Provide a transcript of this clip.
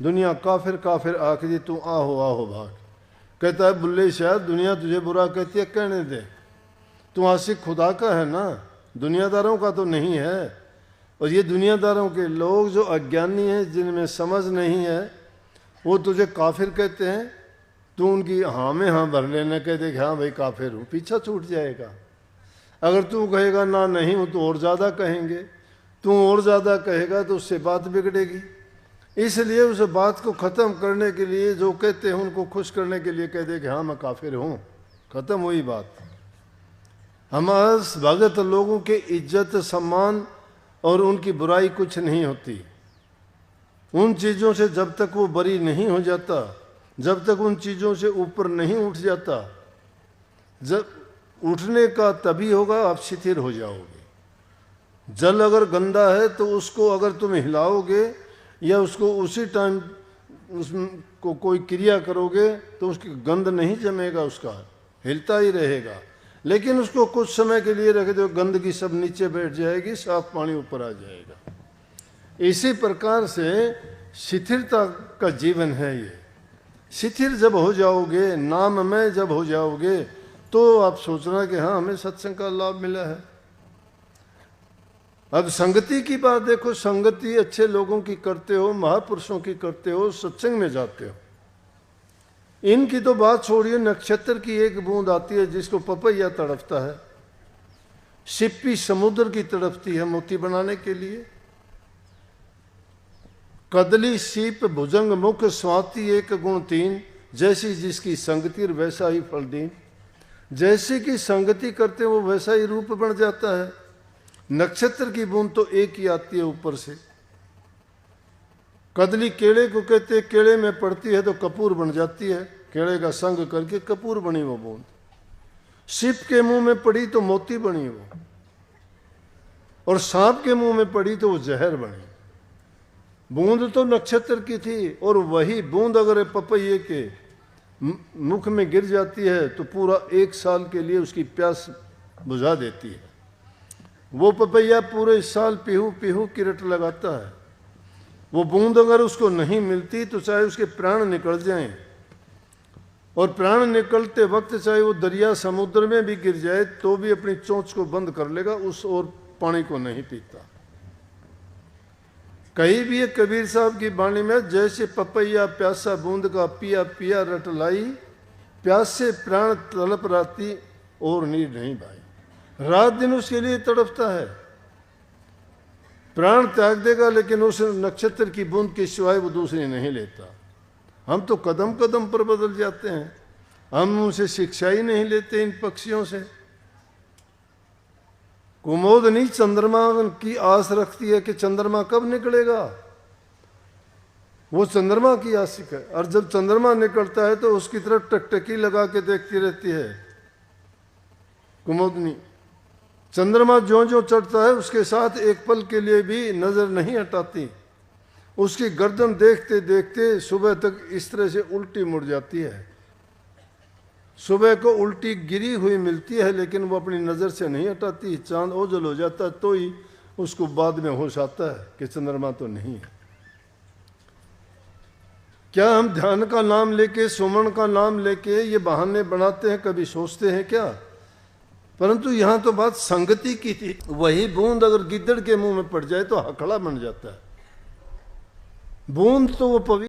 दुनिया काफिर काफिर आखिरी तू आहो आहो भाग। कहता है बुल्ले शाह दुनिया तुझे बुरा कहती है, कहने दे, तू आशिक खुदा का है ना, दुनियादारों का तो नहीं है। और ये दुनियादारों के लोग जो अज्ञानी हैं, जिनमें समझ नहीं है, वो तुझे काफिर कहते हैं। तू उनकी हाँ में हाँ भर लेना, कहते कि हाँ भाई काफिर हूँ, पीछा छूट जाएगा। अगर तू कहेगा ना नहीं हूँ तो और ज़्यादा कहेंगे, तू और ज़्यादा कहेगा तो उससे बात बिगड़ेगी। इसलिए उस बात को ख़त्म करने के लिए जो कहते हैं उनको खुश करने के लिए कह दे कि हाँ मैं काफिर हूँ, ख़त्म हुई बात। हमारे भगत लोगों के इज्जत सम्मान और उनकी बुराई कुछ नहीं होती। उन चीज़ों से जब तक वो बरी नहीं हो जाता, जब तक उन चीज़ों से ऊपर नहीं उठ जाता, जब उठने का तभी होगा आप शिथिल हो जाओगे। जल अगर गंदा है तो उसको अगर तुम हिलाओगे या उसको उसी टाइम उसको कोई क्रिया करोगे तो उसकी गंध नहीं जमेगा, उसका हिलता ही रहेगा। लेकिन उसको कुछ समय के लिए रख दो, गंदगी सब नीचे बैठ जाएगी, साफ पानी ऊपर आ जाएगा। इसी प्रकार से शिथिलता का जीवन है ये। शिथिल जब हो जाओगे, नाम में जब हो जाओगे, तो आप सोचना कि हाँ हमें सत्संग का लाभ मिला है। अब संगति की बात देखो, संगति अच्छे लोगों की करते हो, महापुरुषों की करते हो, सत्संग में जाते हो। इनकी तो बात छोड़िए, नक्षत्र की एक बूंद आती है जिसको पपैया तड़पता है, सिप्पी समुद्र की तड़पती है मोती बनाने के लिए। कदली सीप भुजंग मुख स्वाति एक गुण तीन, जैसी जिसकी संगति वैसा ही फल दीन। जैसे की संगति करते वो वैसा ही रूप बन जाता है। नक्षत्र की बूंद तो एक ही आती है ऊपर से। कदली केले को कहते, केले में पड़ती है तो कपूर बन जाती है, केले का संग करके कपूर बनी वो बूंद। सीप के मुंह में पड़ी तो मोती बनी वो, और सांप के मुंह में पड़ी तो वो जहर बनी। बूंद तो नक्षत्र की थी, और वही बूंद अगर पपैये के मुख में गिर जाती है तो पूरा 1 साल के लिए उसकी प्यास बुझा देती है। वो पपैया पूरे साल पीहू पीहू की रट लगाता है। वो बूंद अगर उसको नहीं मिलती तो चाहे उसके प्राण निकल जाएं, और प्राण निकलते वक्त चाहे वो दरिया समुद्र में भी गिर जाए तो भी अपनी चोंच को बंद कर लेगा, उस और पानी को नहीं पीता। कहीं भी एक कबीर साहब की वाणी में, जैसे पपैया प्यासा बूंद का पिया पिया रट लाई, प्यास से प्राण तड़प राती और नीर नहीं भाई। रात दिन उसके लिए तड़पता है, प्राण त्याग देगा लेकिन उस नक्षत्र की बूंद के सिवाय वो दूसरी नहीं लेता। हम तो कदम कदम पर बदल जाते हैं, हम उनसे शिक्षा ही नहीं लेते इन पक्षियों से। कुमोदनी चंद्रमा की आस रखती है कि चंद्रमा कब निकलेगा, वो चंद्रमा की आशिक है। और जब चंद्रमा निकलता है तो उसकी तरफ टकटकी लगा के देखती रहती है कुमोदनी। चंद्रमा जो जो चढ़ता है उसके साथ एक पल के लिए भी नजर नहीं हटाती। उसकी गर्दन देखते देखते सुबह तक इस तरह से उल्टी मुड़ जाती है। सुबह को उल्टी गिरी हुई मिलती है लेकिन वो अपनी नज़र से नहीं हटाती। चांद ओझल हो जाता है तो ही उसको बाद में होश आता है कि चंद्रमा तो नहीं है। क्या हम ध्यान का नाम लेके, सुमन का नाम लेके ये बहाने बनाते हैं, कभी सोचते हैं क्या? परंतु यहाँ तो बात संगति की थी। वही बूंद अगर गिद्दड़ के मुंह में पड़ जाए तो हकड़ा बन जाता है। बूंद तो वो पवित्र